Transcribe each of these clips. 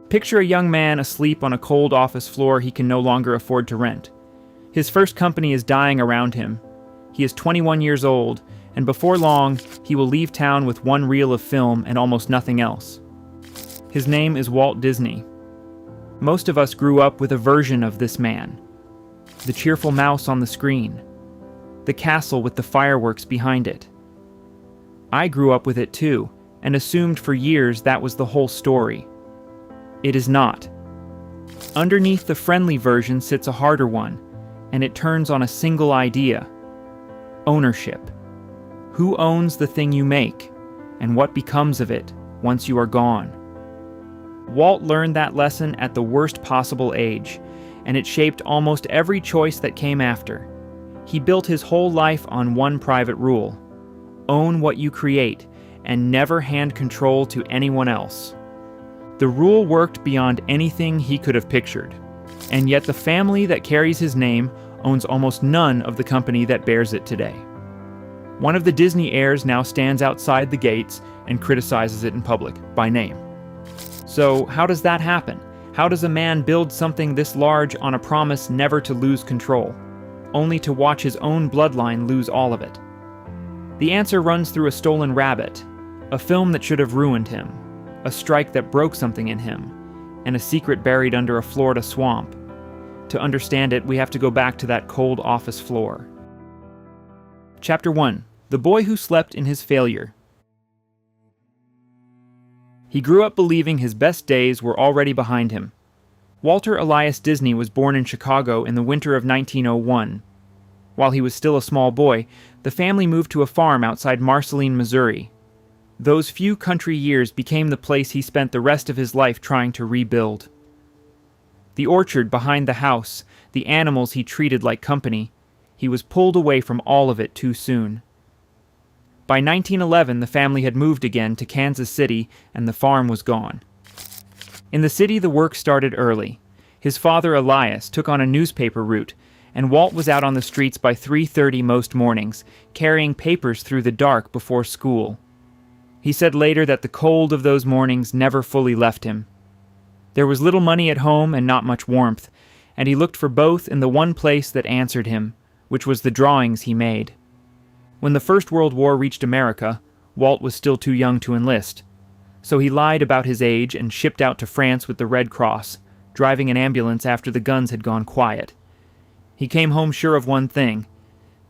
Picture a young man asleep on a cold office floor he can no longer afford to rent. His first company is dying around him. He is 21 years old, and before long, he will leave town with one reel of film and almost nothing else. His name is Walt Disney. Most of us grew up with a version of this man. The cheerful mouse on the screen. The castle with the fireworks behind it. I grew up with it too, and assumed for years that was the whole story. It is not. Underneath the friendly version sits a harder one, and it turns on a single idea: ownership. Who owns the thing you make, and what becomes of it once you are gone? Walt learned that lesson at the worst possible age, and it shaped almost every choice that came after. He built his whole life on one private rule: own what you create, and never hand control to anyone else. The rule worked beyond anything he could have pictured, and yet the family that carries his name owns almost none of the company that bears it today. One of the Disney heirs now stands outside the gates and criticizes it in public, by name. So how does that happen? How does a man build something this large on a promise never to lose control, only to watch his own bloodline lose all of it? The answer runs through A Stolen Rabbit, a film that should have ruined him, a strike that broke something in him, and a secret buried under a Florida swamp. To understand it, we have to go back to that cold office floor. Chapter 1. The Boy Who Slept in His Failure. He grew up believing his best days were already behind him. Walter Elias Disney was born in Chicago in the winter of 1901. While he was still a small boy, the family moved to a farm outside Marceline, Missouri. Those few country years became the place he spent the rest of his life trying to rebuild. The orchard behind the house, the animals he treated like company, he was pulled away from all of it too soon. By 1911, the family had moved again to Kansas City, and the farm was gone. In the city, the work started early. His father, Elias, took on a newspaper route, and Walt was out on the streets by 3:30 most mornings, carrying papers through the dark before school. He said later that the cold of those mornings never fully left him. There was little money at home and not much warmth, and he looked for both in the one place that answered him, which was the drawings he made. When the First World War reached America, Walt was still too young to enlist, so he lied about his age and shipped out to France with the Red Cross, driving an ambulance after the guns had gone quiet. He came home sure of one thing: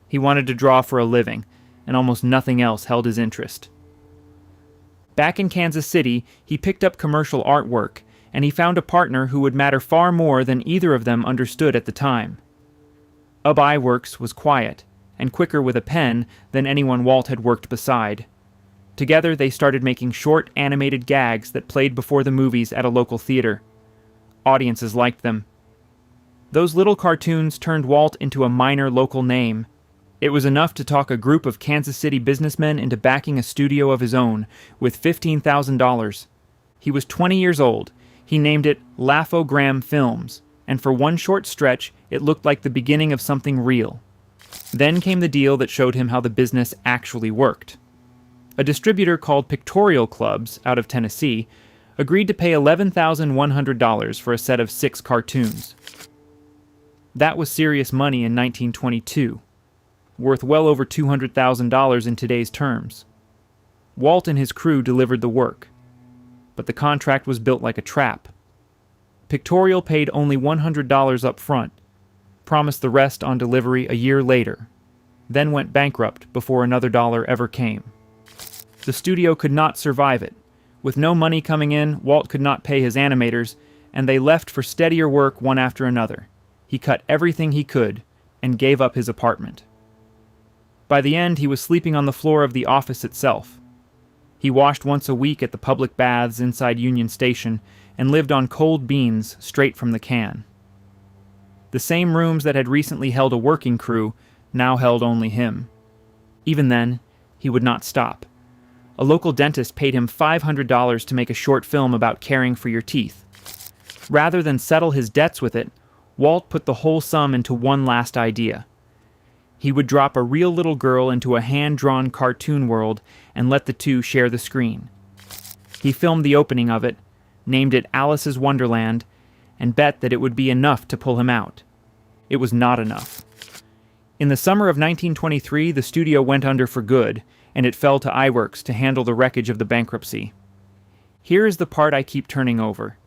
he wanted to draw for a living, and almost nothing else held his interest. Back in Kansas City, he picked up commercial artwork, and he found a partner who would matter far more than either of them understood at the time. Ub Iwerks was quiet, and quicker with a pen than anyone Walt had worked beside. Together they started making short animated gags that played before the movies at a local theater. Audiences liked them. Those little cartoons turned Walt into a minor local name. It was enough to talk a group of Kansas City businessmen into backing a studio of his own with $15,000. He was 20 years old. He named it Laugh-O-Gram Films, and for one short stretch, it looked like the beginning of something real. Then came the deal that showed him how the business actually worked. A distributor called Pictorial Clubs, out of Tennessee, agreed to pay $11,100 for a set of 6 cartoons. That was serious money in 1922, worth well over $200,000 in today's terms. Walt and his crew delivered the work, but the contract was built like a trap. Pictorial paid only $100 up front, promised the rest on delivery a year later, then went bankrupt before another dollar ever came. The studio could not survive it. With no money coming in, Walt could not pay his animators, and they left for steadier work one after another. He cut everything he could, and gave up his apartment. By the end, he was sleeping on the floor of the office itself. He washed once a week at the public baths inside Union Station, and lived on cold beans straight from the can. The same rooms that had recently held a working crew now held only him. Even then, he would not stop. A local dentist paid him $500 to make a short film about caring for your teeth. Rather than settle his debts with it, Walt put the whole sum into one last idea. He would drop a real little girl into a hand-drawn cartoon world and let the two share the screen. He filmed the opening of it, named it Alice's Wonderland, and bet that it would be enough to pull him out. It was not enough. In the summer of 1923, the studio went under for good, and it fell to iWorks to handle the wreckage of the bankruptcy. Here is the part I keep turning over.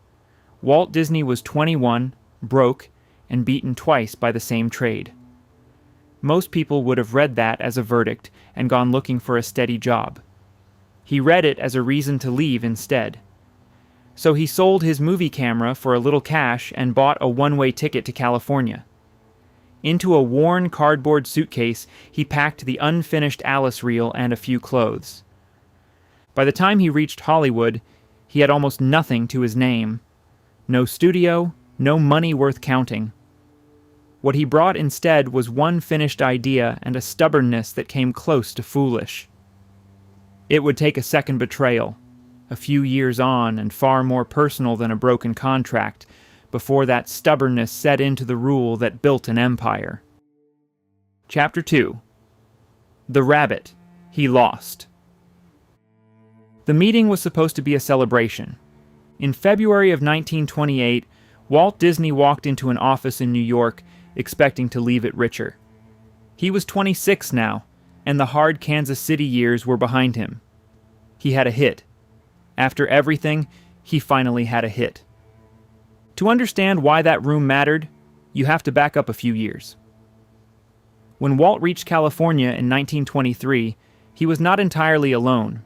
Walt Disney was 21, broke, and beaten twice by the same trade. Most people would have read that as a verdict and gone looking for a steady job. He read it as a reason to leave instead. So he sold his movie camera for a little cash and bought a one-way ticket to California. Into a worn cardboard suitcase, he packed the unfinished Alice reel and a few clothes. By the time he reached Hollywood, he had almost nothing to his name. No studio, no money worth counting. What he brought instead was one finished idea and a stubbornness that came close to foolish. It would take a second betrayal, a few years on and far more personal than a broken contract, before that stubbornness set into the rule that built an empire. Chapter 2. The Rabbit He Lost. The meeting was supposed to be a celebration. In February of 1928, Walt Disney walked into an office in New York, expecting to leave it richer. He was 26 now, and the hard Kansas City years were behind him. He had a hit. After everything, he finally had a hit. To understand why that room mattered, you have to back up a few years. When Walt reached California in 1923, he was not entirely alone.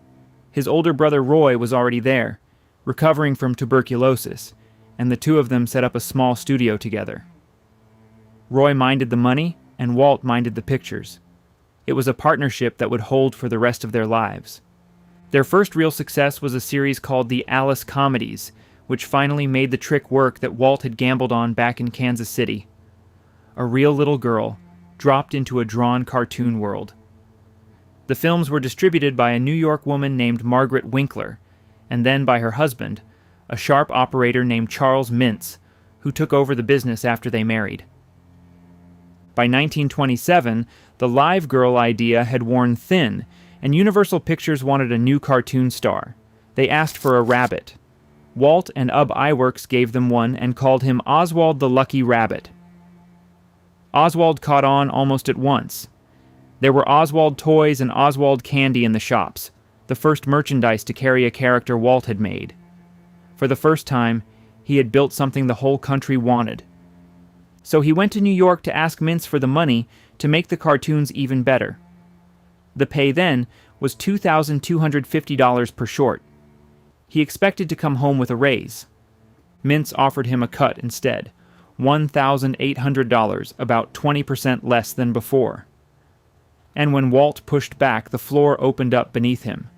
His older brother Roy was already there, recovering from tuberculosis, and the two of them set up a small studio together. Roy minded the money, and Walt minded the pictures. It was a partnership that would hold for the rest of their lives. Their first real success was a series called the Alice Comedies, which finally made the trick work that Walt had gambled on back in Kansas City. A real little girl, dropped into a drawn cartoon world. The films were distributed by a New York woman named Margaret Winkler, and then by her husband, a sharp operator named Charles Mintz, who took over the business after they married. By 1927, the Live Girl idea had worn thin, and Universal Pictures wanted a new cartoon star. They asked for a rabbit. Walt and iWorks gave them one and called him Oswald the Lucky Rabbit. Oswald caught on almost at once. There were Oswald toys and Oswald candy in the shops, the first merchandise to carry a character Walt had made. For the first time, he had built something the whole country wanted. So he went to New York to ask Mintz for the money to make the cartoons even better. The pay then was $2,250 per short. He expected to come home with a raise. Mintz offered him a cut instead, $1,800, about 20% less than before. And when Walt pushed back, the floor opened up beneath him.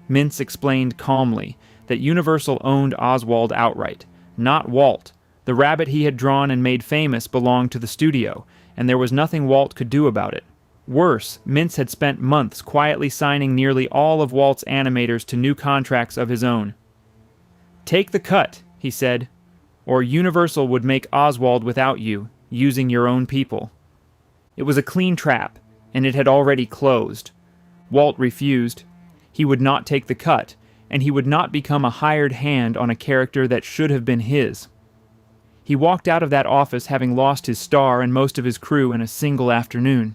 Mintz explained calmly that Universal owned Oswald outright, not Walt. The rabbit he had drawn and made famous belonged to the studio, and there was nothing Walt could do about it. Worse, Mintz had spent months quietly signing nearly all of Walt's animators to new contracts of his own. "Take the cut," he said, "or Universal would make Oswald without you, using your own people." It was a clean trap, and it had already closed. Walt refused. He would not take the cut, and he would not become a hired hand on a character that should have been his. He walked out of that office having lost his star and most of his crew in a single afternoon.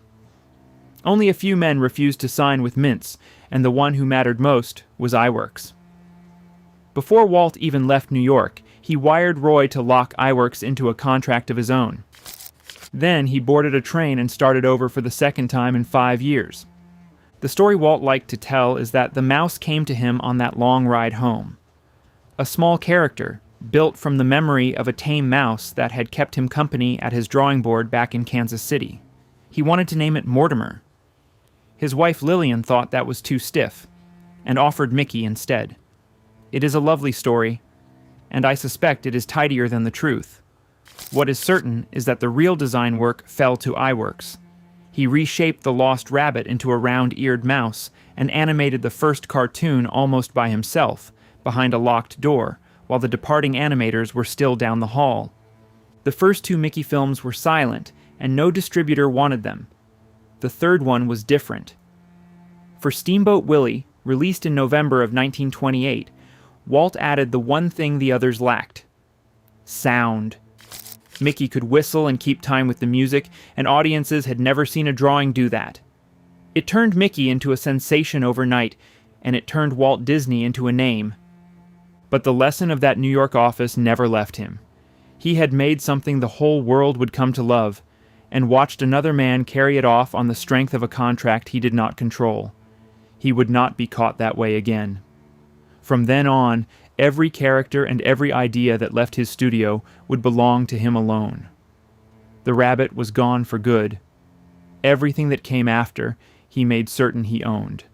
Only a few men refused to sign with Mintz, and the one who mattered most was iWorks. Before Walt even left New York, he wired Roy to lock iWorks into a contract of his own. Then he boarded a train and started over for the second time in 5 years. The story Walt liked to tell is that the mouse came to him on that long ride home. A small character, built from the memory of a tame mouse that had kept him company at his drawing board back in Kansas City. He wanted to name it Mortimer. His wife Lillian thought that was too stiff, and offered Mickey instead. It is a lovely story, and I suspect it is tidier than the truth. What is certain is that the real design work fell to iWorks. He reshaped the lost rabbit into a round-eared mouse, and animated the first cartoon almost by himself, behind a locked door, while the departing animators were still down the hall. The first 2 Mickey films were silent, and no distributor wanted them. The third one was different. For Steamboat Willie, released in November of 1928, Walt added the one thing the others lacked: sound. Mickey could whistle and keep time with the music, and audiences had never seen a drawing do that. It turned Mickey into a sensation overnight, and it turned Walt Disney into a name. But the lesson of that New York office never left him. He had made something the whole world would come to love, and watched another man carry it off on the strength of a contract he did not control. He would not be caught that way again. From then on, every character and every idea that left his studio would belong to him alone. The rabbit was gone for good. Everything that came after, he made certain he owned.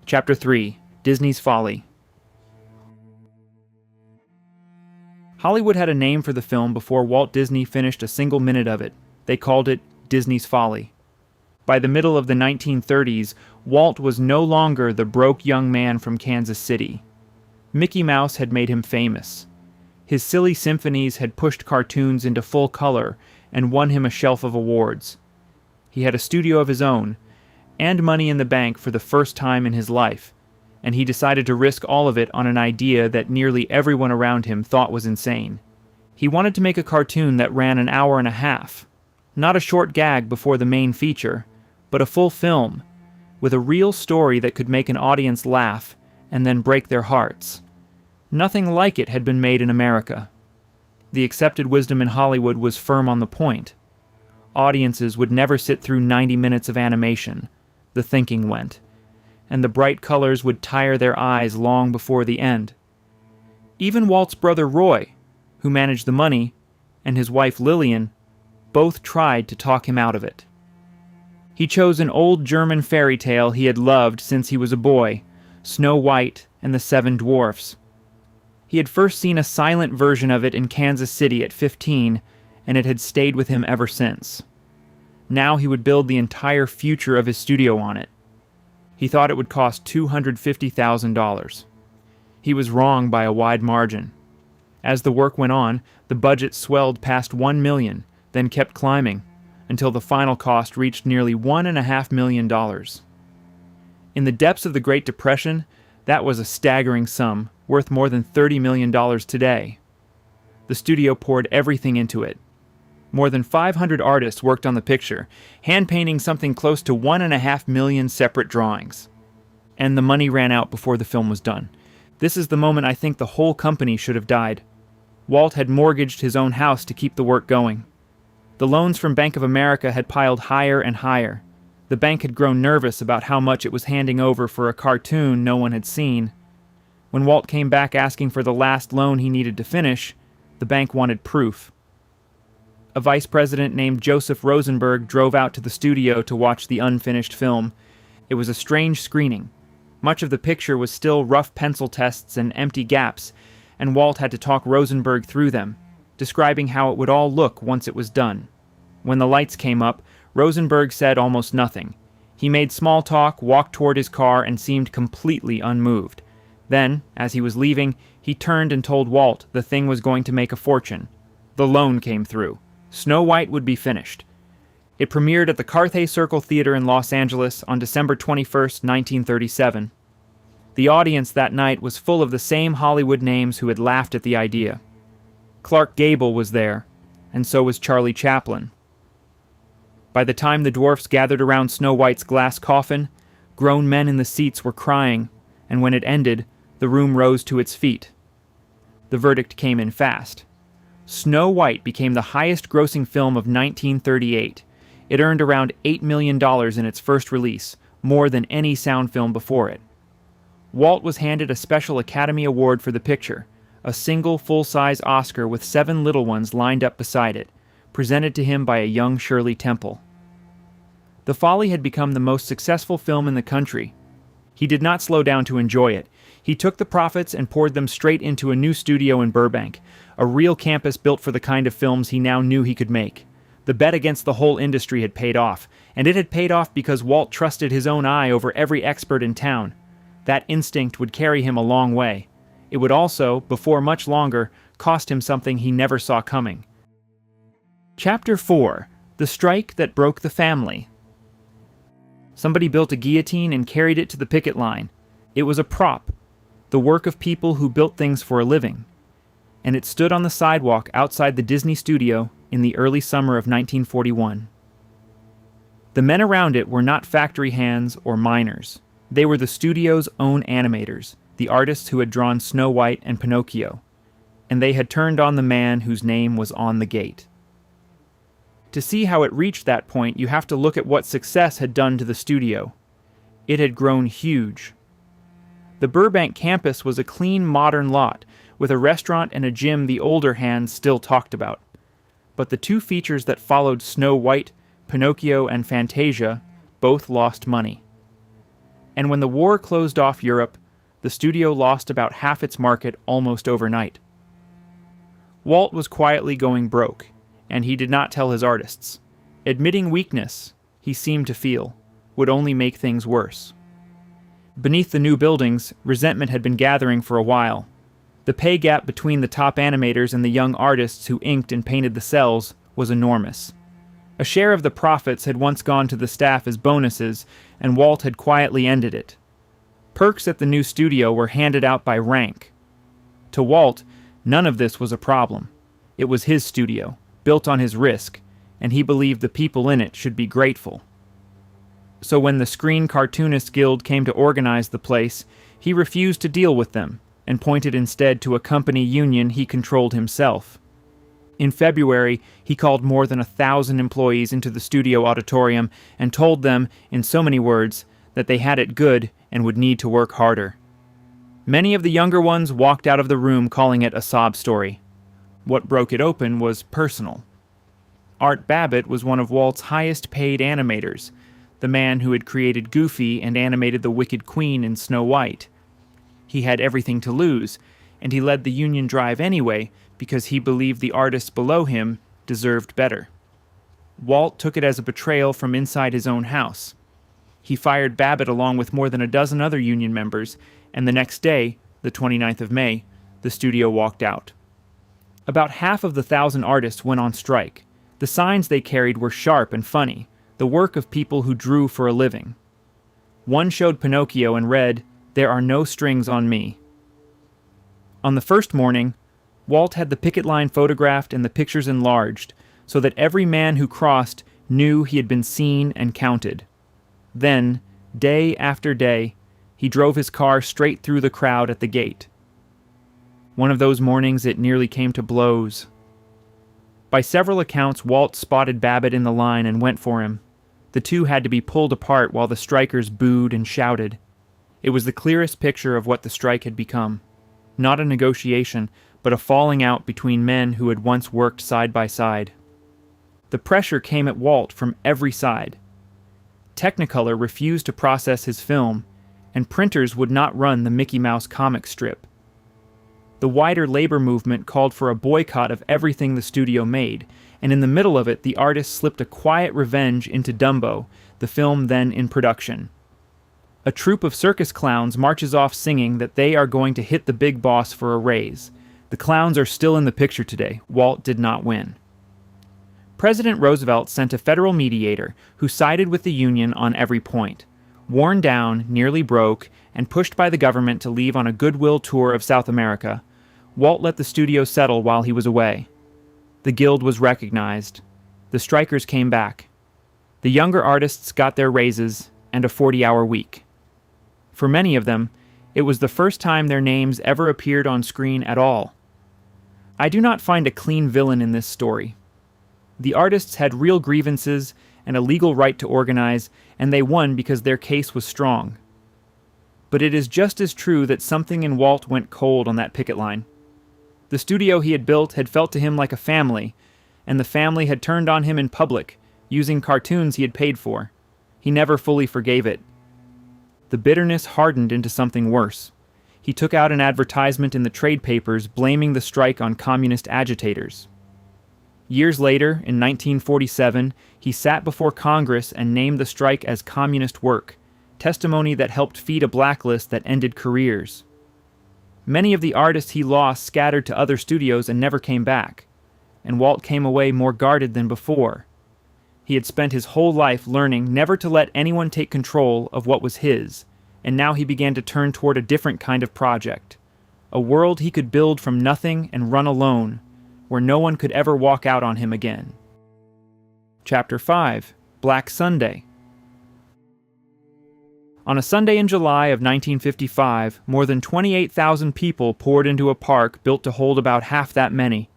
Chapter 3: Disney's Folly. Hollywood had a name for the film before Walt Disney finished a single minute of it. They called it Disney's Folly. By the middle of the 1930s, Walt was no longer the broke young man from Kansas City. Mickey Mouse had made him famous. His silly symphonies had pushed cartoons into full color and won him a shelf of awards. He had a studio of his own, and money in the bank for the first time in his life, and he decided to risk all of it on an idea that nearly everyone around him thought was insane. He wanted to make a cartoon that ran an hour and a half. Not a short gag before the main feature, but a full film, with a real story that could make an audience laugh and then break their hearts. Nothing like it had been made in America. The accepted wisdom in Hollywood was firm on the point. Audiences would never sit through 90 minutes of animation, the thinking went, and the bright colors would tire their eyes long before the end. Even Walt's brother Roy, who managed the money, and his wife Lillian, both tried to talk him out of it. He chose an old German fairy tale he had loved since he was a boy, Snow White and the Seven Dwarfs. He had first seen a silent version of it in Kansas City at 15, and it had stayed with him ever since. Now he would build the entire future of his studio on it. He thought it would cost $250,000. He was wrong by a wide margin. As the work went on, the budget swelled past $1 million, then kept climbing, until the final cost reached nearly $1.5 million. In the depths of the Great Depression, that was a staggering sum, worth more than $30 million today. The studio poured everything into it. More than 500 artists worked on the picture, hand-painting something close to 1.5 million separate drawings. And the money ran out before the film was done. This is the moment I think the whole company should have died. Walt had mortgaged his own house to keep the work going. The loans from Bank of America had piled higher and higher. The bank had grown nervous about how much it was handing over for a cartoon no one had seen. When Walt came back asking for the last loan he needed to finish, the bank wanted proof. A vice president named Joseph Rosenberg drove out to the studio to watch the unfinished film. It was a strange screening. Much of the picture was still rough pencil tests and empty gaps, and Walt had to talk Rosenberg through them, describing how it would all look once it was done. When the lights came up, Rosenberg said almost nothing. He made small talk, walked toward his car, and seemed completely unmoved. Then, as he was leaving, he turned and told Walt the thing was going to make a fortune. The loan came through. Snow White would be finished. It premiered at the Carthay Circle Theater in Los Angeles on December 21st, 1937. The audience that night was full of the same Hollywood names who had laughed at the idea. Clark Gable was there, and so was Charlie Chaplin. By the time the dwarfs gathered around Snow White's glass coffin, grown men in the seats were crying, and when it ended, the room rose to its feet. The verdict came in fast. Snow White became the highest-grossing film of 1938. It earned around $8 million in its first release, more than any sound film before it. Walt was handed a special Academy Award for the picture, a single full-size Oscar with 7 little ones lined up beside it, presented to him by a young Shirley Temple. The Folly had become the most successful film in the country. He did not slow down to enjoy it. He took the profits and poured them straight into a new studio in Burbank, a real campus built for the kind of films he now knew he could make. The bet against the whole industry had paid off, and it had paid off because Walt trusted his own eye over every expert in town. That instinct would carry him a long way. It would also, before much longer, cost him something he never saw coming. Chapter 4: The Strike That Broke the Family. Somebody built a guillotine and carried it to the picket line. It was a prop. the work of people who built things for a living, and it stood on the sidewalk outside the Disney studio in the early summer of 1941. The men around it were not factory hands or miners. They were the studio's own animators, the artists who had drawn Snow White and Pinocchio, and they had turned on the man whose name was on the gate. To see how it reached that point, you have to look at what success had done to the studio. It had grown huge. The Burbank campus was a clean, modern lot, with a restaurant and a gym the older hands still talked about. But the two features that followed Snow White, Pinocchio, and Fantasia both lost money. And when the war closed off Europe, the studio lost about half its market almost overnight. Walt was quietly going broke, and he did not tell his artists. Admitting weakness, he seemed to feel, would only make things worse. Beneath the new buildings, resentment had been gathering for a while. The pay gap between the top animators and the young artists who inked and painted the cells was enormous. A share of the profits had once gone to the staff as bonuses, and Walt had quietly ended it. Perks at the new studio were handed out by rank. To Walt, none of this was a problem. It was his studio, built on his risk, and he believed the people in it should be grateful. So when the Screen Cartoonists Guild came to organize the place, he refused to deal with them, and pointed instead to a company union he controlled himself. In February, he called more than 1,000 employees into the studio auditorium and told them, in so many words, that they had it good and would need to work harder. Many of the younger ones walked out of the room calling it a sob story. What broke it open was personal. Art Babbitt was one of Walt's highest-paid animators, the man who had created Goofy and animated the Wicked Queen in Snow White. He had everything to lose, and he led the union drive anyway because he believed the artists below him deserved better. Walt took it as a betrayal from inside his own house. He fired Babbitt along with more than a dozen other union members, and the next day, the 29th of May, the studio walked out. About half of the 1,000 artists went on strike. The signs they carried were sharp and funny, the work of people who drew for a living. One showed Pinocchio and read, "There are no strings on me." On the first morning, Walt had the picket line photographed and the pictures enlarged, so that every man who crossed knew he had been seen and counted. Then, day after day, he drove his car straight through the crowd at the gate. One of those mornings it nearly came to blows. By several accounts, Walt spotted Babbitt in the line and went for him. The two had to be pulled apart while the strikers booed and shouted. It was the clearest picture of what the strike had become. Not a negotiation, but a falling out between men who had once worked side by side. The pressure came at Walt from every side. Technicolor refused to process his film, and printers would not run the Mickey Mouse comic strip. The wider labor movement called for a boycott of everything the studio made, and in the middle of it the artist slipped a quiet revenge into Dumbo, the film then in production. A troupe of circus clowns marches off singing that they are going to hit the big boss for a raise. The clowns are still in the picture today. Walt did not win. President Roosevelt sent a federal mediator who sided with the union on every point. Worn down, nearly broke, and pushed by the government to leave on a goodwill tour of South America, Walt let the studio settle while he was away. The guild was recognized. The strikers came back. The younger artists got their raises and a 40-hour week. For many of them, it was the first time their names ever appeared on screen at all. I do not find a clean villain in this story. The artists had real grievances and a legal right to organize, and they won because their case was strong. But it is just as true that something in Walt went cold on that picket line. The studio he had built had felt to him like a family, and the family had turned on him in public, using cartoons he had paid for. He never fully forgave it. The bitterness hardened into something worse. He took out an advertisement in the trade papers blaming the strike on communist agitators. Years later, in 1947, he sat before Congress and named the strike as communist work, testimony that helped feed a blacklist that ended careers. Many of the artists he lost scattered to other studios and never came back, and Walt came away more guarded than before. He had spent his whole life learning never to let anyone take control of what was his, and now he began to turn toward a different kind of project. A world he could build from nothing and run alone, where no one could ever walk out on him again. Chapter 5. Black Sunday. On a Sunday in July of 1955, more than 28,000 people poured into a park built to hold about half that many.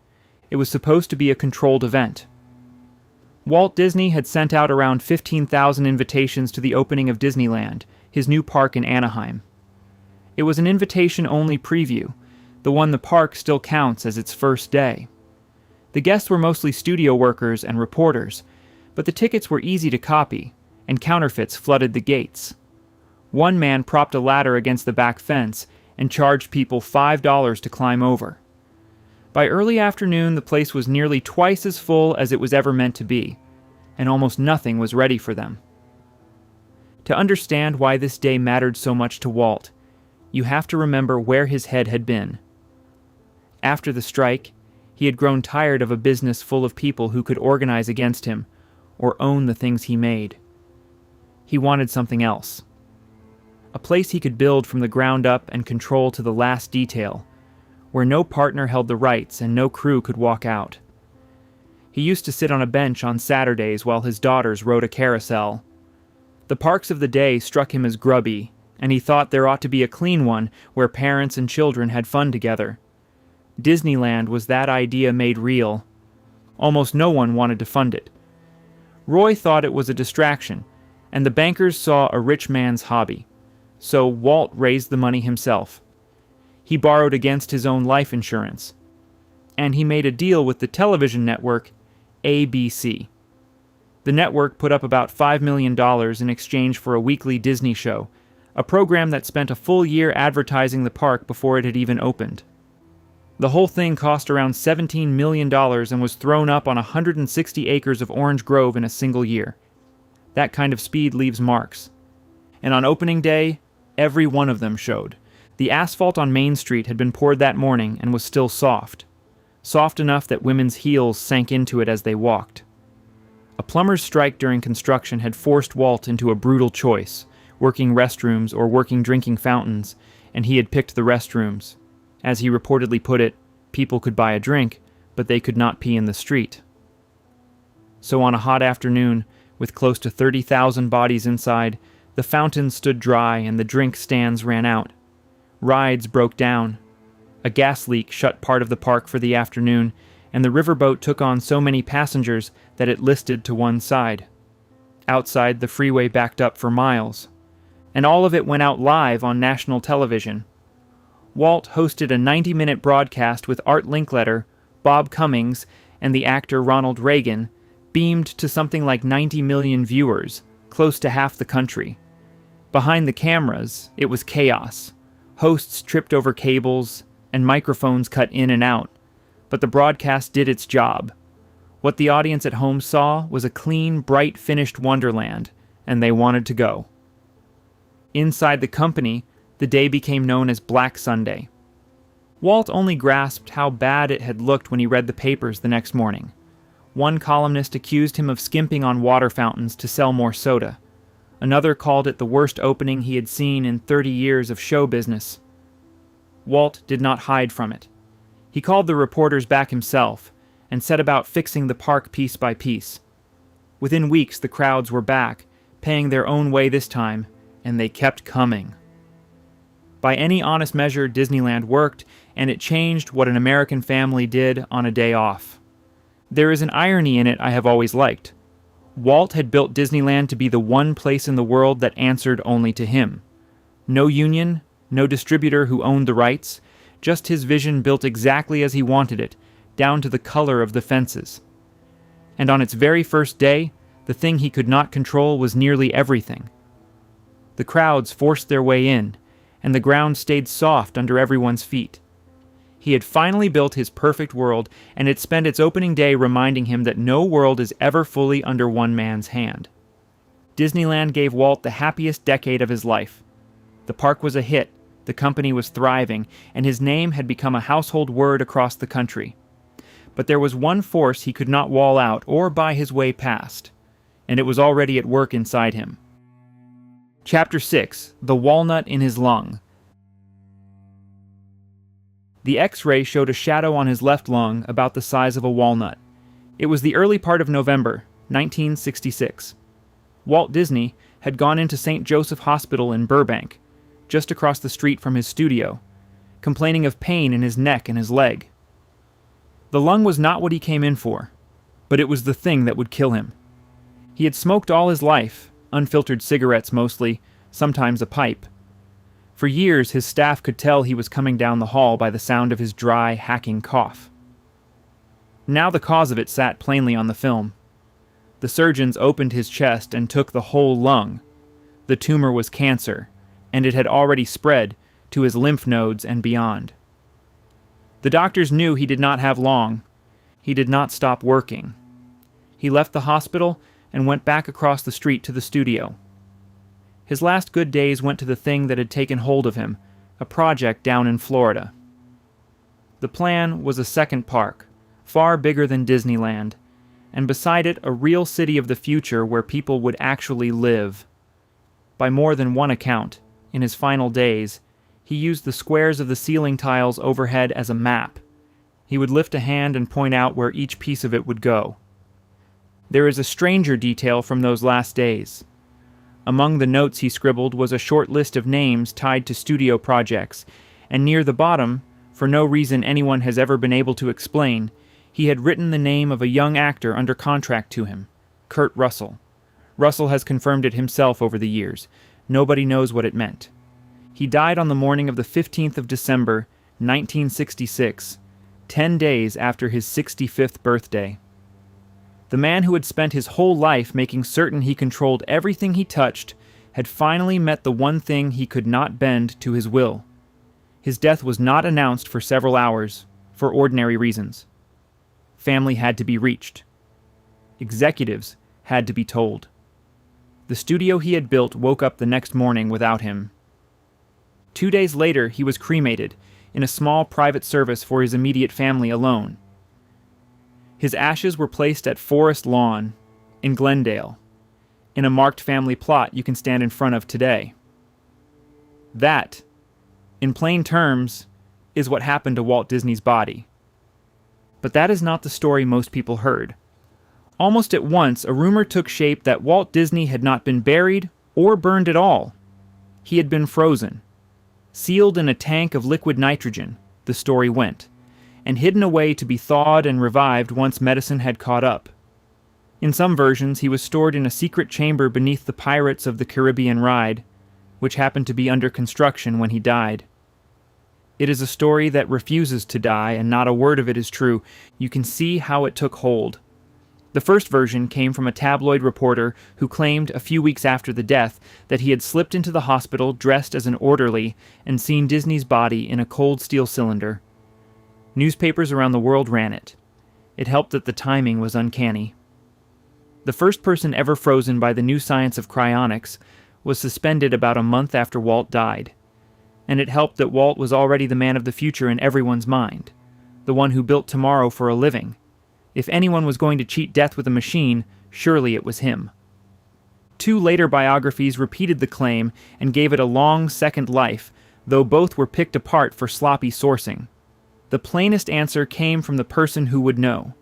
It was supposed to be a controlled event. Walt Disney had sent out around 15,000 invitations to the opening of Disneyland, his new park in Anaheim. It was an invitation-only preview, the one the park still counts as its first day. The guests were mostly studio workers and reporters, but the tickets were easy to copy, and counterfeits flooded the gates. One man propped a ladder against the back fence and charged people $5 to climb over. By early afternoon, the place was nearly twice as full as it was ever meant to be, and almost nothing was ready for them. To understand why this day mattered so much to Walt, you have to remember where his head had been. After the strike, he had grown tired of a business full of people who could organize against him or own the things he made. He wanted something else. A place he could build from the ground up and control to the last detail, where no partner held the rights and no crew could walk out. He used to sit on a bench on Saturdays while his daughters rode a carousel. The parks of the day struck him as grubby, and he thought there ought to be a clean one where parents and children had fun together. Disneyland was that idea made real. Almost no one wanted to fund it. Roy thought it was a distraction, and the bankers saw a rich man's hobby. So Walt raised the money himself. He borrowed against his own life insurance. And he made a deal with the television network ABC. The network put up about $5 million in exchange for a weekly Disney show, a program that spent a full year advertising the park before it had even opened. The whole thing cost around $17 million and was thrown up on 160 acres of orange grove in a single year. That kind of speed leaves marks. And on opening day, every one of them showed. The asphalt on Main Street had been poured that morning and was still soft. Soft enough that women's heels sank into it as they walked. A plumber's strike during construction had forced Walt into a brutal choice, working restrooms or working drinking fountains, and he had picked the restrooms. As he reportedly put it, people could buy a drink, but they could not pee in the street. So on a hot afternoon, with close to 30,000 bodies inside, the fountains stood dry and the drink stands ran out. Rides broke down. A gas leak shut part of the park for the afternoon, and the riverboat took on so many passengers that it listed to one side. Outside, the freeway backed up for miles. And all of it went out live on national television. Walt hosted a 90-minute broadcast with Art Linkletter, Bob Cummings, and the actor Ronald Reagan, beamed to something like 90 million viewers, close to half the country. Behind the cameras, it was chaos. Hosts tripped over cables, and microphones cut in and out. But the broadcast did its job. What the audience at home saw was a clean, bright, finished wonderland, and they wanted to go. Inside the company, the day became known as Black Sunday. Walt only grasped how bad it had looked when he read the papers the next morning. One columnist accused him of skimping on water fountains to sell more soda. Another called it the worst opening he had seen in 30 years of show business. Walt did not hide from it. He called the reporters back himself and set about fixing the park piece by piece. Within weeks, the crowds were back, paying their own way this time, and they kept coming. By any honest measure, Disneyland worked, and it changed what an American family did on a day off. There is an irony in it I have always liked. Walt had built Disneyland to be the one place in the world that answered only to him. No union, no distributor who owned the rights, just his vision built exactly as he wanted it, down to the color of the fences. And on its very first day, the thing he could not control was nearly everything. The crowds forced their way in, and the ground stayed soft under everyone's feet. He had finally built his perfect world, and it spent its opening day reminding him that no world is ever fully under one man's hand. Disneyland gave Walt the happiest decade of his life. The park was a hit, the company was thriving, and his name had become a household word across the country. But there was one force he could not wall out or buy his way past, and it was already at work inside him. Chapter 6. The Walnut in His Lung. The X-ray showed a shadow on his left lung about the size of a walnut. It was the early part of November, 1966. Walt Disney had gone into St. Joseph Hospital in Burbank, just across the street from his studio, complaining of pain in his neck and his leg. The lung was not what he came in for, but it was the thing that would kill him. He had smoked all his life, unfiltered cigarettes mostly, sometimes a pipe. For years, his staff could tell he was coming down the hall by the sound of his dry, hacking cough. Now the cause of it sat plainly on the film. The surgeons opened his chest and took the whole lung. The tumor was cancer, and it had already spread to his lymph nodes and beyond. The doctors knew he did not have long. He did not stop working. He left the hospital and went back across the street to the studio. His last good days went to the thing that had taken hold of him, a project down in Florida. The plan was a second park, far bigger than Disneyland, and beside it a real city of the future where people would actually live. By more than one account, in his final days, he used the squares of the ceiling tiles overhead as a map. He would lift a hand and point out where each piece of it would go. There is a stranger detail from those last days. Among the notes he scribbled was a short list of names tied to studio projects, and near the bottom, for no reason anyone has ever been able to explain, he had written the name of a young actor under contract to him, Kurt Russell. Russell has confirmed it himself over the years. Nobody knows what it meant. He died on the morning of the 15th of December, 1966, 10 days after his 65th birthday. The man who had spent his whole life making certain he controlled everything he touched had finally met the one thing he could not bend to his will. His death was not announced for several hours, for ordinary reasons. Family had to be reached. Executives had to be told. The studio he had built woke up the next morning without him. 2 days later, he was cremated in a small private service for his immediate family alone. His ashes were placed at Forest Lawn in Glendale, in a marked family plot you can stand in front of today. That, in plain terms, is what happened to Walt Disney's body. But that is not the story most people heard. Almost at once, a rumor took shape that Walt Disney had not been buried or burned at all. He had been frozen, sealed in a tank of liquid nitrogen, the story went, and hidden away to be thawed and revived once medicine had caught up. In some versions, he was stored in a secret chamber beneath the Pirates of the Caribbean ride, which happened to be under construction when he died. It is a story that refuses to die, and not a word of it is true. You can see how it took hold. The first version came from a tabloid reporter who claimed a few weeks after the death that he had slipped into the hospital dressed as an orderly and seen Disney's body in a cold steel cylinder. Newspapers around the world ran it. It helped that the timing was uncanny. The first person ever frozen by the new science of cryonics was suspended about a month after Walt died. And it helped that Walt was already the man of the future in everyone's mind, the one who built tomorrow for a living. If anyone was going to cheat death with a machine, surely it was him. 2 later biographies repeated the claim and gave it a long second life, though both were picked apart for sloppy sourcing. The plainest answer came from the person who would know.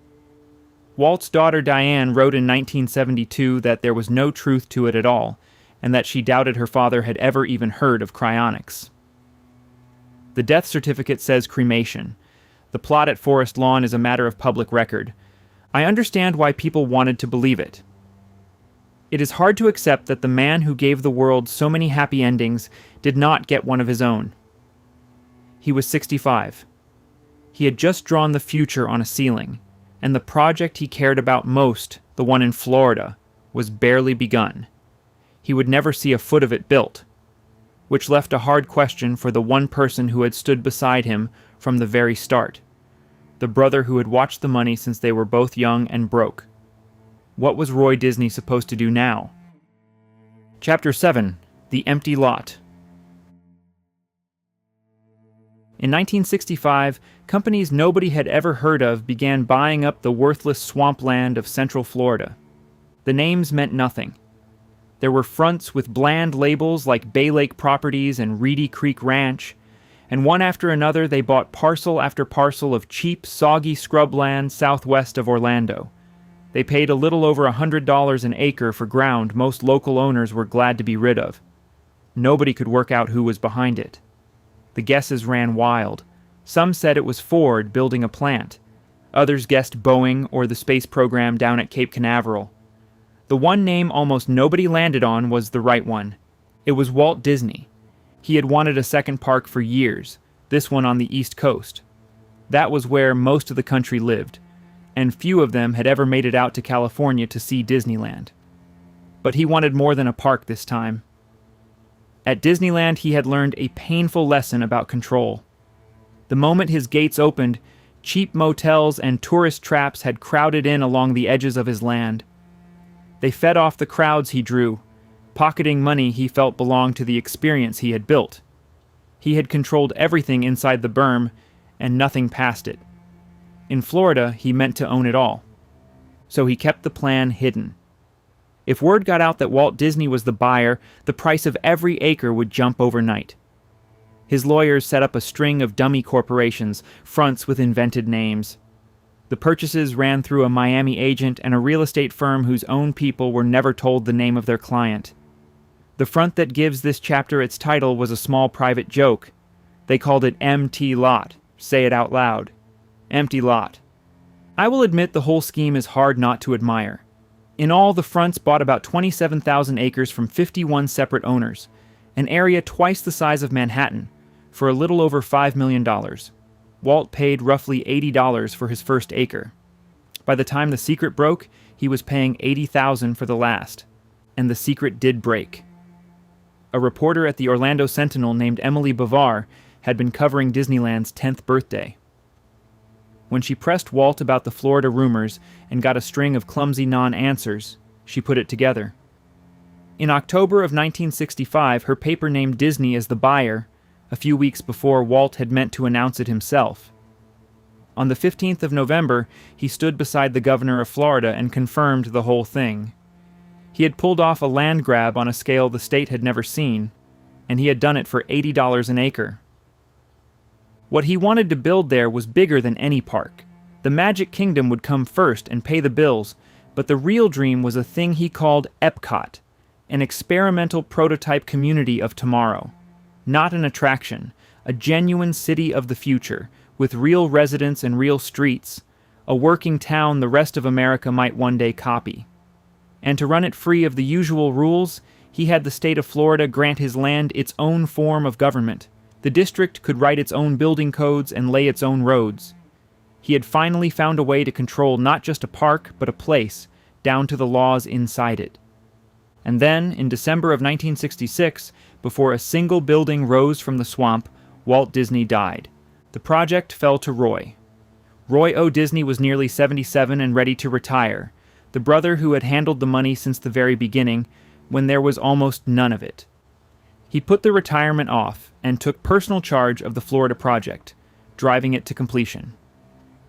Walt's daughter Diane wrote in 1972 that there was no truth to it at all, and that she doubted her father had ever even heard of cryonics. The death certificate says cremation. The plot at Forest Lawn is a matter of public record. I understand why people wanted to believe it. It is hard to accept that the man who gave the world so many happy endings did not get one of his own. He was 65. He had just drawn the future on a ceiling, and the project he cared about most, the one in Florida, was barely begun. He would never see a foot of it built, which left a hard question for the one person who had stood beside him from the very start, the brother who had watched the money since they were both young and broke. What was Roy Disney supposed to do now? Chapter 7. The Empty Lot. In 1965, companies nobody had ever heard of began buying up the worthless swampland of Central Florida. The names meant nothing. There were fronts with bland labels like Bay Lake Properties and Reedy Creek Ranch, and one after another they bought parcel after parcel of cheap, soggy scrubland southwest of Orlando. They paid a little over $100 an acre for ground most local owners were glad to be rid of. Nobody could work out who was behind it. The guesses ran wild. Some said it was Ford building a plant. Others guessed Boeing or the space program down at Cape Canaveral. The one name almost nobody landed on was the right one. It was Walt Disney. He had wanted a second park for years, this one on the East Coast. That was where most of the country lived, and few of them had ever made it out to California to see Disneyland. But he wanted more than a park this time. At Disneyland, he had learned a painful lesson about control. The moment his gates opened, cheap motels and tourist traps had crowded in along the edges of his land. They fed off the crowds he drew, pocketing money he felt belonged to the experience he had built. He had controlled everything inside the berm, and nothing past it. In Florida, he meant to own it all. So he kept the plan hidden. If word got out that Walt Disney was the buyer, the price of every acre would jump overnight. His lawyers set up a string of dummy corporations, fronts with invented names. The purchases ran through a Miami agent and a real estate firm whose own people were never told the name of their client. The front that gives this chapter its title was a small private joke. They called it MT Lot. Say it out loud. Empty lot. I will admit the whole scheme is hard not to admire. In all, the fronts bought about 27,000 acres from 51 separate owners, an area twice the size of Manhattan, for a little over $5 million. Walt paid roughly $80 for his first acre. By the time the secret broke, he was paying $80,000 for the last. And the secret did break. A reporter at the Orlando Sentinel named Emily Bavar had been covering Disneyland's 10th birthday. When she pressed Walt about the Florida rumors and got a string of clumsy non-answers, she put it together. In October of 1965, her paper named Disney as the buyer, a few weeks before Walt had meant to announce it himself. On the 15th of November, he stood beside the governor of Florida and confirmed the whole thing. He had pulled off a land grab on a scale the state had never seen, and he had done it for $80 an acre. What he wanted to build there was bigger than any park. The Magic Kingdom would come first and pay the bills, but the real dream was a thing he called Epcot, an experimental prototype community of tomorrow. Not an attraction, a genuine city of the future, with real residents and real streets, a working town the rest of America might one day copy. And to run it free of the usual rules, he had the state of Florida grant his land its own form of government. The district could write its own building codes and lay its own roads. He had finally found a way to control not just a park, but a place, down to the laws inside it. And then, in December of 1966, before a single building rose from the swamp, Walt Disney died. The project fell to Roy. Roy O. Disney was nearly 77 and ready to retire, the brother who had handled the money since the very beginning, when there was almost none of it. He put the retirement off and took personal charge of the Florida project, driving it to completion.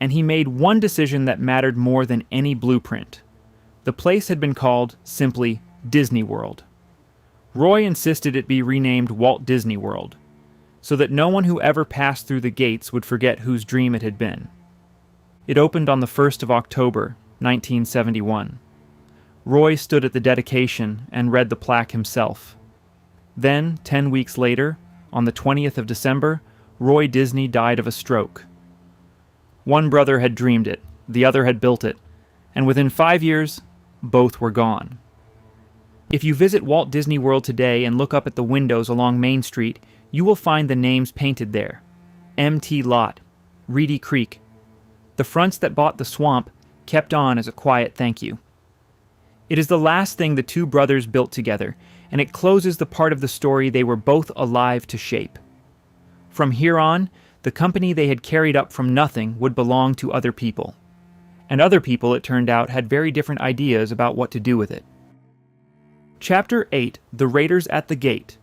And he made one decision that mattered more than any blueprint. The place had been called, simply, Disney World. Roy insisted it be renamed Walt Disney World, so that no one who ever passed through the gates would forget whose dream it had been. It opened on the 1st of October, 1971. Roy stood at the dedication and read the plaque himself. Then, 10 weeks later, on the 20th of December, Roy Disney died of a stroke. One brother had dreamed it, the other had built it, and within 5 years, both were gone. If you visit Walt Disney World today and look up at the windows along Main Street, you will find the names painted there. MT Lot, Reedy Creek. The fronts that bought the swamp kept on as a quiet thank you. It is the last thing the two brothers built together, and it closes the part of the story they were both alive to shape. From here on, the company they had carried up from nothing would belong to other people. And other people, it turned out, had very different ideas about what to do with it. Chapter 8, The Raiders at the Gate.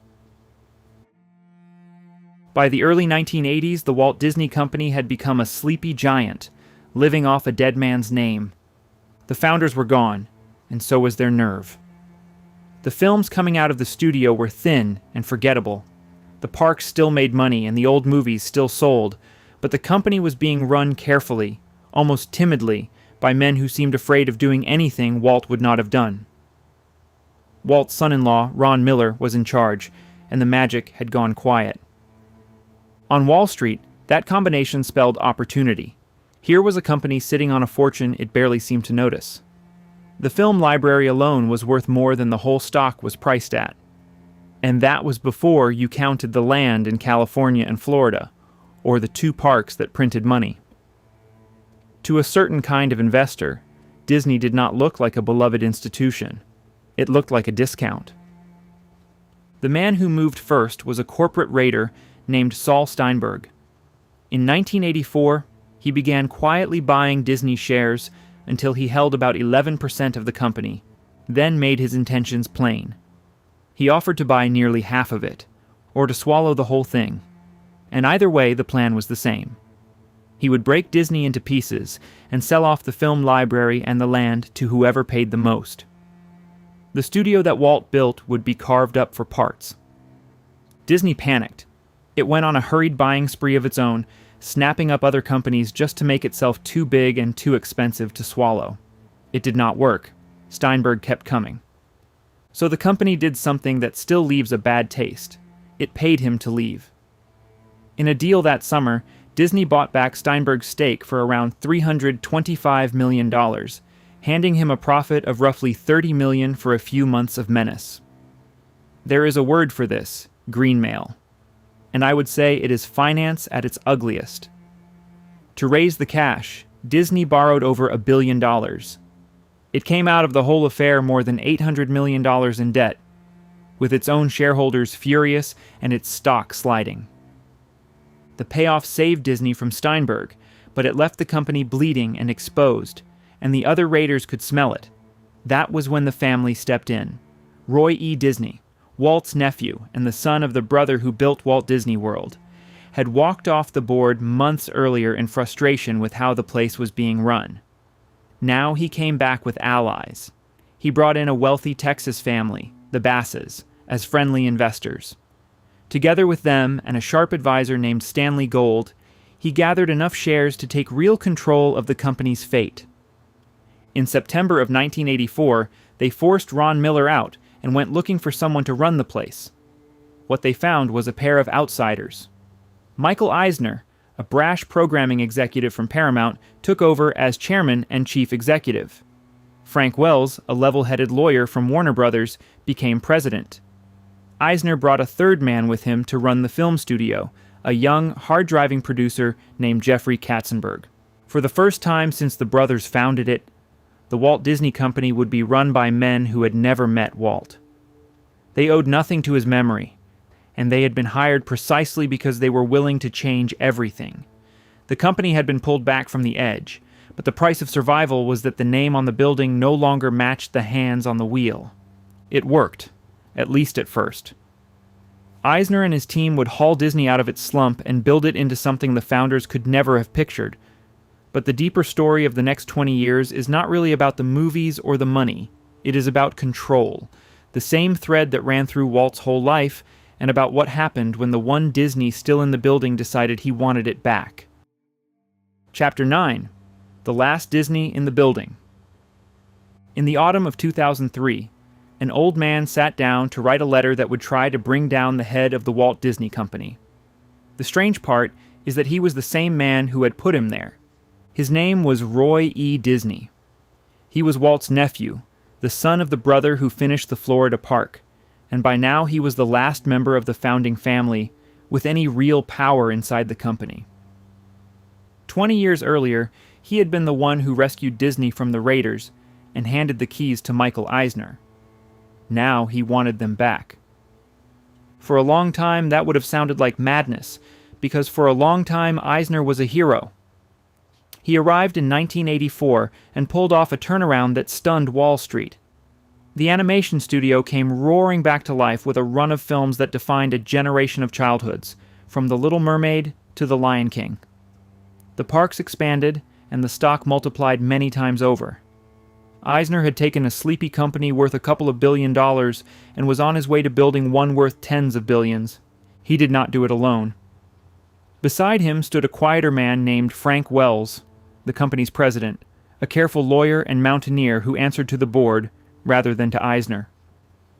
By the early 1980s, the Walt Disney Company had become a sleepy giant, living off a dead man's name. The founders were gone, and so was their nerve. The films coming out of the studio were thin and forgettable. The parks still made money and the old movies still sold, but the company was being run carefully, almost timidly, by men who seemed afraid of doing anything Walt would not have done. Walt's son-in-law, Ron Miller, was in charge, and the magic had gone quiet. On Wall Street, that combination spelled opportunity. Here was a company sitting on a fortune it barely seemed to notice. The film library alone was worth more than the whole stock was priced at. And that was before you counted the land in California and Florida, or the 2 parks that printed money. To a certain kind of investor, Disney did not look like a beloved institution. It looked like a discount. The man who moved first was a corporate raider named Saul Steinberg. In 1984, he began quietly buying Disney shares until he held about 11% of the company, then made his intentions plain. He offered to buy nearly half of it, or to swallow the whole thing, and either way the plan was the same. He would break Disney into pieces and sell off the film library and the land to whoever paid the most. The studio that Walt built would be carved up for parts. Disney panicked. It went on a hurried buying spree of its own, snapping up other companies just to make itself too big and too expensive to swallow. It did not work. Steinberg kept coming. So the company did something that still leaves a bad taste. It paid him to leave. In a deal that summer, Disney bought back Steinberg's stake for around $325 million, handing him a profit of roughly $30 million for a few months of menace. There is a word for this, greenmail. And I would say it is finance at its ugliest. To raise the cash, Disney borrowed over $1 billion. It came out of the whole affair more than $800 million in debt, with its own shareholders furious and its stock sliding. The payoff saved Disney from Steinberg, but it left the company bleeding and exposed, and the other raiders could smell it. That was when the family stepped in. Roy E. Disney, Walt's nephew and the son of the brother who built Walt Disney World, had walked off the board months earlier in frustration with how the place was being run. Now he came back with allies. He brought in a wealthy Texas family, the Basses, as friendly investors. Together with them and a sharp advisor named Stanley Gold, he gathered enough shares to take real control of the company's fate. In September of 1984, they forced Ron Miller out and went looking for someone to run the place. What they found was a pair of outsiders. Michael Eisner, a brash programming executive from Paramount, took over as chairman and chief executive. Frank Wells, a level-headed lawyer from Warner Brothers, became president. Eisner brought a third man with him to run the film studio, a young, hard-driving producer named Jeffrey Katzenberg. For the first time since the brothers founded it, the Walt Disney Company would be run by men who had never met Walt. They owed nothing to his memory, and they had been hired precisely because they were willing to change everything. The company had been pulled back from the edge, but the price of survival was that the name on the building no longer matched the hands on the wheel. It worked, at least at first. Eisner and his team would haul Disney out of its slump and build it into something the founders could never have pictured. But the deeper story of the next 20 years is not really about the movies or the money. It is about control, the same thread that ran through Walt's whole life, and about what happened when the one Disney still in the building decided he wanted it back. Chapter 9. The Last Disney in the Building. In the autumn of 2003, an old man sat down to write a letter that would try to bring down the head of the Walt Disney Company. The strange part is that he was the same man who had put him there. His name was Roy E. Disney. He was Walt's nephew, the son of the brother who finished the Florida park, and by now he was the last member of the founding family with any real power inside the company. 20 years earlier, he had been the one who rescued Disney from the raiders and handed the keys to Michael Eisner. Now he wanted them back. For a long time, that would have sounded like madness, because for a long time Eisner was a hero. He arrived in 1984 and pulled off a turnaround that stunned Wall Street. The animation studio came roaring back to life with a run of films that defined a generation of childhoods, from The Little Mermaid to The Lion King. The parks expanded, and the stock multiplied many times over. Eisner had taken a sleepy company worth a couple of $1 billion and was on his way to building one worth tens of billions. He did not do it alone. Beside him stood a quieter man named Frank Wells, the company's president, a careful lawyer and mountaineer who answered to the board rather than to Eisner.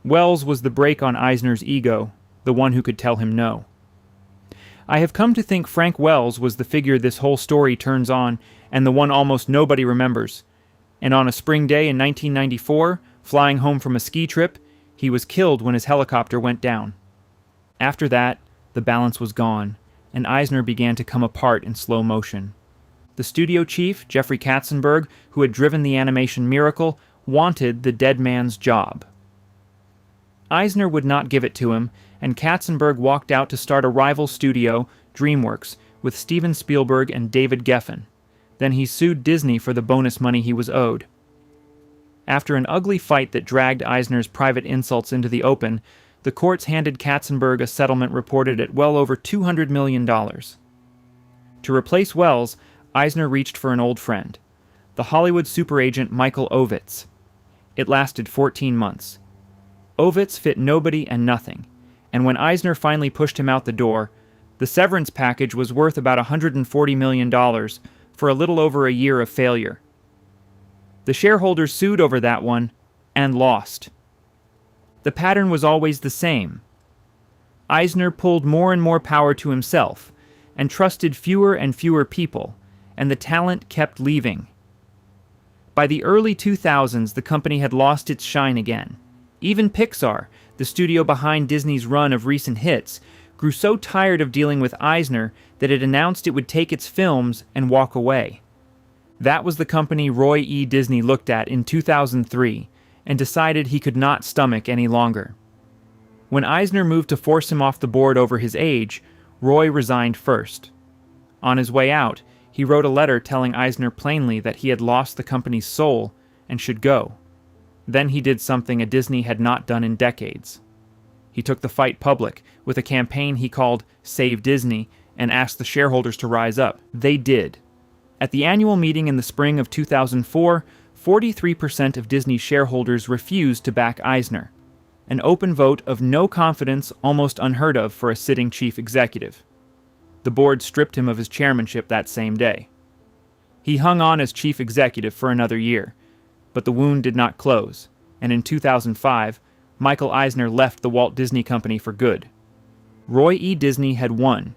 Wells was the brake on Eisner's ego, the one who could tell him no. I have come to think Frank Wells was the figure this whole story turns on and the one almost nobody remembers. And on a spring day in 1994, flying home from a ski trip, he was killed when his helicopter went down. After that, the balance was gone, and Eisner began to come apart in slow motion. The studio chief, Jeffrey Katzenberg, who had driven the animation miracle, wanted the dead man's job. Eisner would not give it to him, and Katzenberg walked out to start a rival studio, DreamWorks, with Steven Spielberg and David Geffen. Then he sued Disney for the bonus money he was owed. After an ugly fight that dragged Eisner's private insults into the open, the courts handed Katzenberg a settlement reported at well over $200 million. To replace Wells, Eisner reached for an old friend, the Hollywood superagent Michael Ovitz. It lasted 14 months. Ovitz fit nobody and nothing, and when Eisner finally pushed him out the door, the severance package was worth about $140 million for a little over a year of failure. The shareholders sued over that one, and lost. The pattern was always the same. Eisner pulled more and more power to himself, and trusted fewer and fewer people, and the talent kept leaving. By the early 2000s, the company had lost its shine again. Even Pixar, the studio behind Disney's run of recent hits, grew so tired of dealing with Eisner that it announced it would take its films and walk away. That was the company Roy E. Disney looked at in 2003 and decided he could not stomach any longer. When Eisner moved to force him off the board over his age, Roy resigned first. On his way out, he wrote a letter telling Eisner plainly that he had lost the company's soul and should go. Then he did something a Disney had not done in decades. He took the fight public with a campaign he called Save Disney and asked the shareholders to rise up. They did. At the annual meeting in the spring of 2004, 43% of Disney shareholders refused to back Eisner, an open vote of no confidence almost unheard of for a sitting chief executive. The board stripped him of his chairmanship that same day. He hung on as chief executive for another year, but the wound did not close, and in 2005, Michael Eisner left the Walt Disney Company for good. Roy E. Disney had won.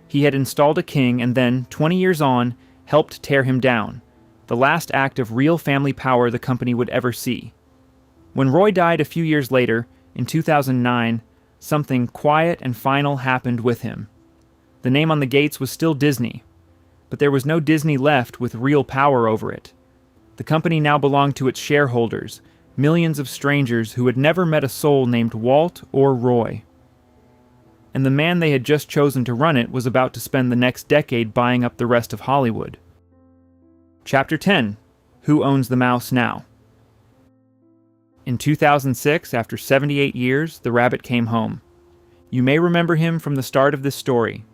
He had installed a king and then, 20 years on, helped tear him down, the last act of real family power the company would ever see. When Roy died a few years later, in 2009, something quiet and final happened with him. The name on the gates was still Disney, but there was no Disney left with real power over it. The company now belonged to its shareholders, millions of strangers who had never met a soul named Walt or Roy. And the man they had just chosen to run it was about to spend the next decade buying up the rest of Hollywood. Chapter 10. Who Owns the Mouse Now? In 2006, after 78 years, the rabbit came home. You may remember him from the start of this story.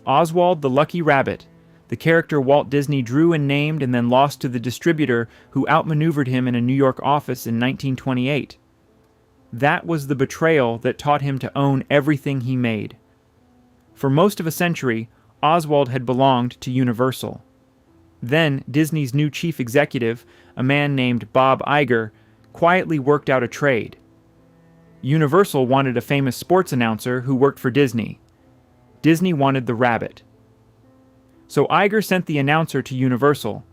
Oswald the Lucky Rabbit, the character Walt Disney drew and named and then lost to the distributor who outmaneuvered him in a New York office in 1928. That was the betrayal that taught him to own everything he made. For most of a century, Oswald had belonged to Universal. Then, Disney's new chief executive, a man named Bob Iger, quietly worked out a trade. Universal wanted a famous sports announcer who worked for Disney. Disney wanted the rabbit. So Iger sent the announcer to Universal,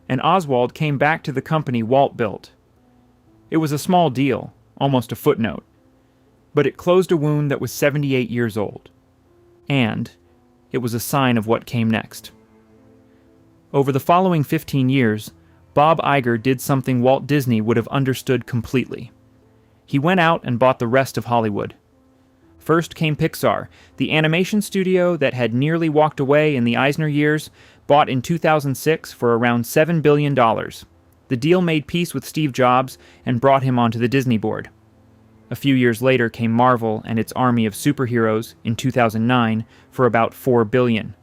and Oswald came back to the company Walt built. It was a small deal, almost a footnote, but it closed a wound that was 78 years old. And it was a sign of what came next. Over the following 15 years, Bob Iger did something Walt Disney would have understood completely. He went out and bought the rest of Hollywood. First came Pixar, the animation studio that had nearly walked away in the Eisner years, bought in 2006 for around $7 billion. The deal made peace with Steve Jobs and brought him onto the Disney board. A few years later came Marvel and its army of superheroes in 2009 for about $4 billion.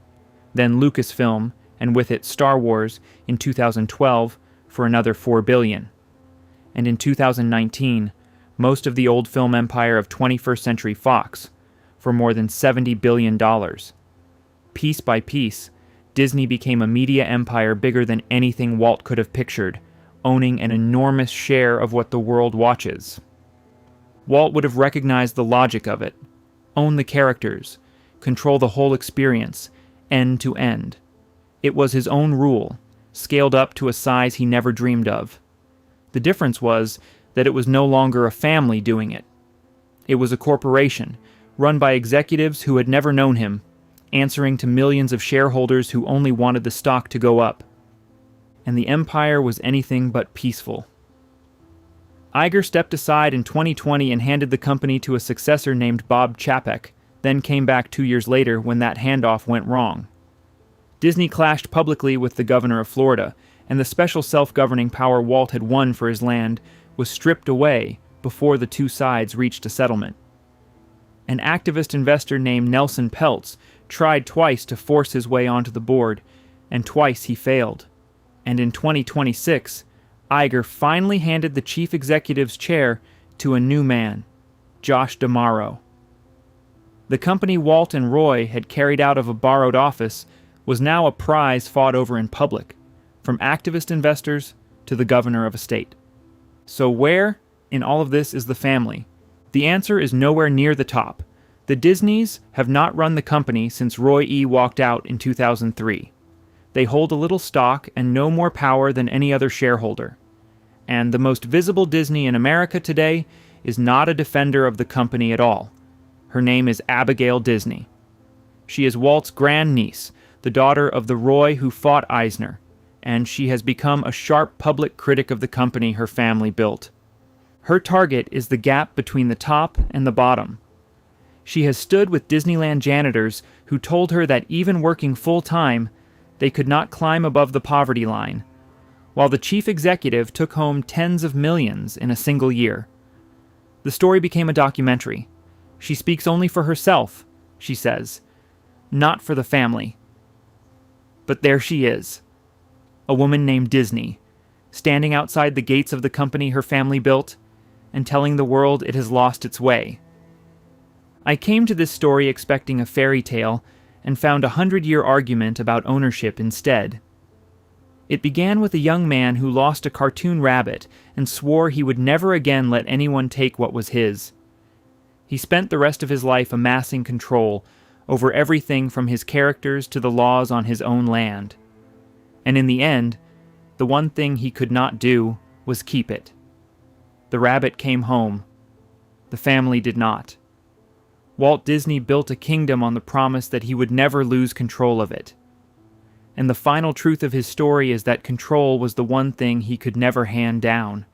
Then Lucasfilm, and with it Star Wars, in 2012 for another $4 billion. and in 2019, most of the old film empire of 21st Century Fox, for more than $70 billion. Piece by piece, Disney became a media empire bigger than anything Walt could have pictured, owning an enormous share of what the world watches. Walt would have recognized the logic of it, own the characters, control the whole experience, end to end. It was his own rule, scaled up to a size he never dreamed of. The difference was that it was no longer a family doing it. It was a corporation, run by executives who had never known him, answering to millions of shareholders who only wanted the stock to go up. And the empire was anything but peaceful. Iger stepped aside in 2020 and handed the company to a successor named Bob Chapek, then came back 2 years later when that handoff went wrong. Disney clashed publicly with the governor of Florida, and the special self-governing power Walt had won for his land was stripped away before the two sides reached a settlement. An activist investor named Nelson Peltz tried twice to force his way onto the board, and twice he failed. And in 2026, Iger finally handed the chief executive's chair to a new man, Josh D'Amaro. The company Walt and Roy had carried out of a borrowed office was now a prize fought over in public, from activist investors to the governor of a state. So where, in all of this, is the family? The answer is nowhere near the top. The Disneys have not run the company since Roy E. walked out in 2003. They hold a little stock and no more power than any other shareholder. And the most visible Disney in America today is not a defender of the company at all. Her name is Abigail Disney. She is Walt's grandniece, the daughter of the Roy who fought Eisner, and she has become a sharp public critic of the company her family built. Her target is the gap between the top and the bottom. She has stood with Disneyland janitors who told her that even working full-time, they could not climb above the poverty line, while the chief executive took home tens of millions in a single year. The story became a documentary. She speaks only for herself, she says, not for the family. But there she is, a woman named Disney, standing outside the gates of the company her family built and telling the world it has lost its way. I came to this story expecting a fairy tale and found a 100-year argument about ownership instead. It began with a young man who lost a cartoon rabbit and swore he would never again let anyone take what was his. He spent the rest of his life amassing control over everything from his characters to the laws on his own land. And in the end, the one thing he could not do was keep it. The rabbit came home. The family did not. Walt Disney built a kingdom on the promise that he would never lose control of it. And the final truth of his story is that control was the one thing he could never hand down.